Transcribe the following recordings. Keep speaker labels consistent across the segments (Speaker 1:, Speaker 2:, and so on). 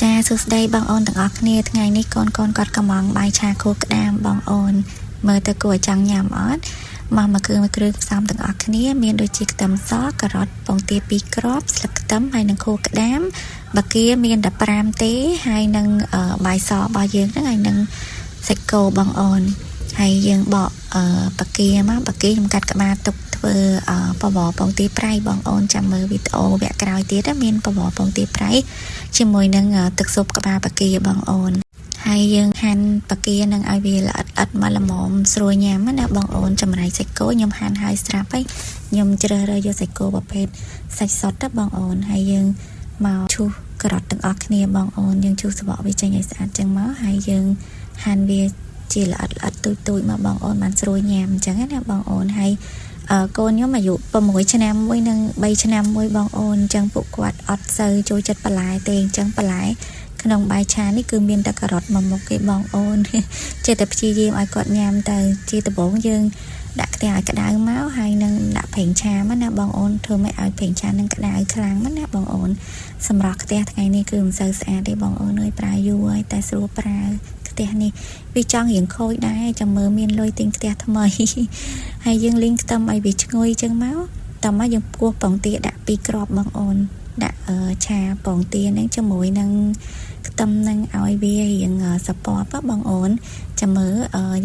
Speaker 1: ចាសួស្តីបងអូនទាំងអស់គ្នាថ្ងៃនេះកូនគាត់កំងបាយឆាគោក្តាមបងអូនមើលទៅគួរឲ្យចង់ញ៉ាំអត់មកគ្រឿងផ្សំទាំងអស់គ្នាមានដូចជាខ្ទឹមសការ៉ុតពងទា2គ្រាប់ស្លឹកខ្ទឹមហើយនិងគោក្តាមបាគាមាន15ទេហើយនិងបាយសរបស់យើងហ្នឹងហើយនិងសាច់គោបងអូនហើយយើងបកបាគាមកបាគាខ្ញុំកាត់ក្បាលទុកធ្វើបបរពងទាប្រៃបងអូនចាំមើលវីដេអូវគ្គក្រោយទៀតមានបបរពងទាប្រៃជាមួយនឹងទឹកស៊ុបក្បាលបាគាបងអូនហើយយើងហាន់បាគានឹងឲ្យវាល្អិតមកល្មមស្រួយញ៉ាំណាបងអូនចម្រៃសាច់គោខ្ញុំហាន់ហើយស្រាប់ហើយខ្ញុំជ្រើសរើសយកសាច់គោប្រភេទសាច់សុទ្ធណាបងអូនហើយយើងមកឈូសការ៉ុតទាំងអស់គ្នាបងអូនយើងឈូសសបកវាចេញឲ្យស្អាតចឹងមកហើយយើងហាន់វាជាល្អិតទូចមកបងអូនបានស្រួយញ៉ាំអញ្ចឹងណាបងអូនហើយកូនខ្ញុំអាយុ6ឆ្នាំមួយនិង3ឆ្នាំមួយបងអូនអញ្ចឹងពួកគាត់អត់សូវចូលចិត្តបន្លែទេអញ្ចឹងបន្លែក្នុងបាយឆានេះគឺមានតែការ៉ុតមួយមុខទេបងអូនចេះតែព្យាយាមឲ្យគាត់ញ៉ាំទៅជាដំបូងយើងដាក់ខ្ទះឲ្យក្តៅមកហើយនឹងដាក់ប្រេងឆាមកណាបងអូនធ្វើម៉េចឲ្យប្រេងឆានឹងក្តៅខ្លាំងមកណាបងអូនសម្រាប់ខ្ទះថ្ងៃនេះគឺមិនសូវស្អាតទេបងអូនអើយប្រើយូរហើយតែស្រួលប្រើខ្ទះនេះវាចង់រៀងខូចដែរចាំមើលមានលុយទិញខ្ទះថ្មីហើយយើងលីងខ្ទឹមឲ្យវាឈ្ងុយចឹងមកតោះមកយើងពោះពងទាដាក់2គ្រាប់បងអូនដាក់ឆាពងទាហ្នឹងជាមួយនឹងខ្ទឹមហ្នឹងឲ្យវារៀងសពបបងអូនចាំមើល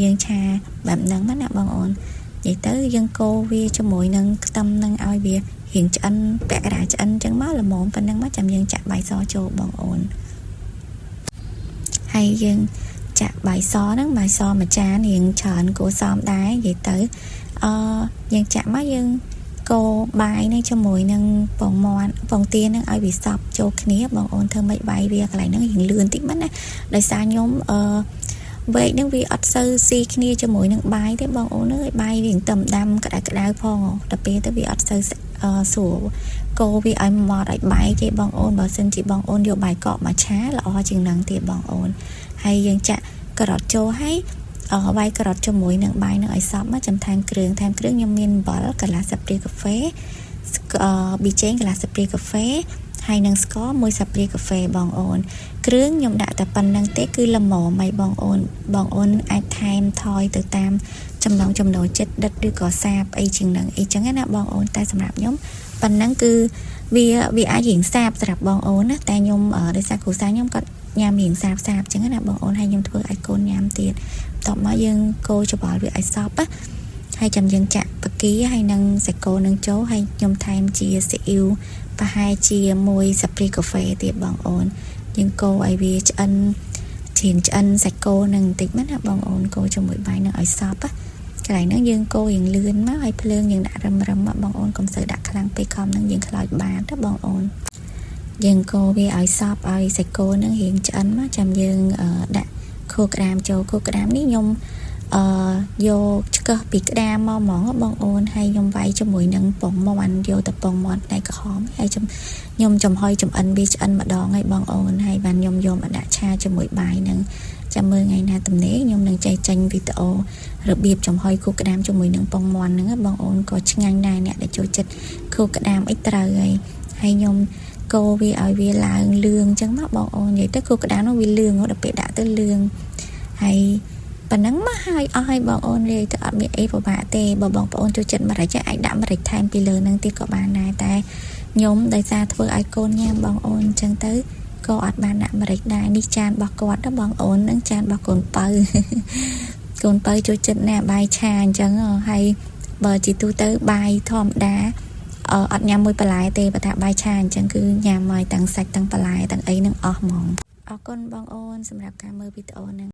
Speaker 1: យើងឆាបែបហ្នឹងណាបងអូននិយាយទៅយើងកូរវាជាមួយនឹងខ្ទឹមហ្នឹងឲ្យវារៀងឆ្អិនពាក់កណ្ដាលឆ្អិនចឹងមកល្មមប៉ុណ្្នឹងមកចាំយើងចាក់បាយសចូលបងអូនហើយយើងចាក់បាយសហ្នឹងបាយសមួយចានរៀងច្រើនគួរសមដែរនិយាយទៅយើងចាក់មកយើងកូរបាយនេះជាមួយនឹងពងទានឹងឲ្យវាសប់ចូលគ្នាបងអូនធ្វើម៉េចបាយវាកន្លែងហ្នឹងរៀងលឿនតិចមែនណាដោយសារខ្ញុំវែកហ្នឹងវាអត់សូវស៊ីគ្នាជាមួយនឹងបាយទេបងអូនអើយបាយវាទៅដាំក្តៅផងដល់ពេលទៅវាអត់សូវស្រួលកូរវាឲ្យម៉ត់ឲ្យបែកទេបងអូនបើសិនជាបងអូនយកបាយកកមកឆាល្អជាងហ្នឹងទៀតបងអូនហើយយើងចាក់ការ៉ុតចូលហើយវាយការ៉ុតជាមួយនឹងបាយនឹងឲ្យសប់មកចាំថែមគ្រឿងខ្ញុំមានអំបិលកន្លះស្លាបព្រាកាហ្វេប៊ីចេងកន្លះស្លាបព្រាកាហ្វេហើយនឹងស្ករ1ស្លាបព្រាកាហ្វេបងអូនគ្រឿងខ្ញុំដាក់តែប៉ុណ្្នឹងទេគឺល្មមហើយបងអូនអាចថែមថយទៅតាមចំណង់ចំណូលចិត្តដិតឬក៏សាបអីជាងហ្នឹងអីចឹងណាបងអូនតែសម្រាប់ខ្ញុំប៉ុណ្្នឹងគឺវាអាចរៀងសាបសម្រាប់បងអូនណាតែខ្ញុំដោយសារគ្រួសារខ្ញុំគាត់ញ៉ាំរៀងសាបចឹងណាបងអូនហើយខ្ញុំធ្វើឲ្យកូនញ៉ាំទៀតបន្ទាប់មកយើងកូរច្បល់វាឲ្យសប់ហើយចាំយើងចាក់បាគាហើយនឹងសាច់គោនឹងចូលហើយខ្ញុំថែមជាស៊ីអ៊ីវប្រហែលជា1ស្លាបព្រាកាហ្វេទៀតបងអូនយើងកូរឲ្យវាឆ្អិនសាច់គោនឹងបន្តិចមែនណាបងអូនកូរជាមួយបាយនឹងឲ្យសប់កន្លែងហ្នឹងយើងកូររៀងលឿនមកហើយភ្លើងយើងដាក់រឹមមកបងអូនកុំសូវដាក់ខ្លាំងពេកខំហ្នឹងយើងខ្លោចបានណាបងអូនយើងកូរវាឲ្យសប់ឲ្យសាច់គោនឹងរៀងឆ្អិនមកចាំយើងដាក់ខួរក្តាមចូលខួរក្តាមនេះខ្ញុំយកឆ្កឹះពីក្តាមមកហ្មងបងអូនហើយខ្ញុំវាយជាមួយនឹងពងមាន់យកតែពងមាន់ផ្នែកក្រហមហើយខ្ញុំចំហុយចំអិនវាឆ្អិនម្ដងហើយបងអូនហើយបានខ្ញុំយកមកដាក់ឆាជាមួយបាយនឹងចាំមើលថ្ងៃណាទំនេរខ្ញុំនឹងចេញវីដេអូរបៀបចំហុយខួរក្តាមជាមួយនឹងពងមាន់ហ្នឹងបងអូនក៏ឆ្ងាញ់ដែរអ្នកដែលចូលចិត្តខួរក្តាមអីត្រូវហើយខ្ញុំកូរវាឲ្យវាឡើងលឿងអញ្ចឹងមកបងអូននិយាយទៅខួរក្តាមនោះវាលឿងដល់ពេលដាក់ទៅលឿងហើយប៉ុណ្ណឹងមកហើយអស់ហើយបងអូននិយាយទៅអត់មានអីពិបាកទេបើបងប្អូនចូលចិត្តម្រេចអាចដាក់ម្រេចថែមពីលើហ្នឹងទៀតក៏បានដែរតែខ្ញុំដោយសារធ្វើឲ្យកូនញ៉ាំបងអូនអញ្ចឹងទៅក៏អត់បានដាក់ម្រេចដែរនេះចានរបស់គាត់ណាបងអូនហ្នឹងចានរបស់កូនបើចូលចិត្តណាបាយឆាអញ្ចឹងហើយបើជាទូទៅបាយធម្មតាអត់ញ៉ាំមួយបន្លែទេបើថាបាយឆាអញ្ចឹងគឺញ៉ាំឲ្យទាំងសាច់ទាំងបន្លែទាំងអីនឹងអស់ហ្មងអរគុណបងអូនសម្រាប់ការមើលវីដេអូហ្នឹង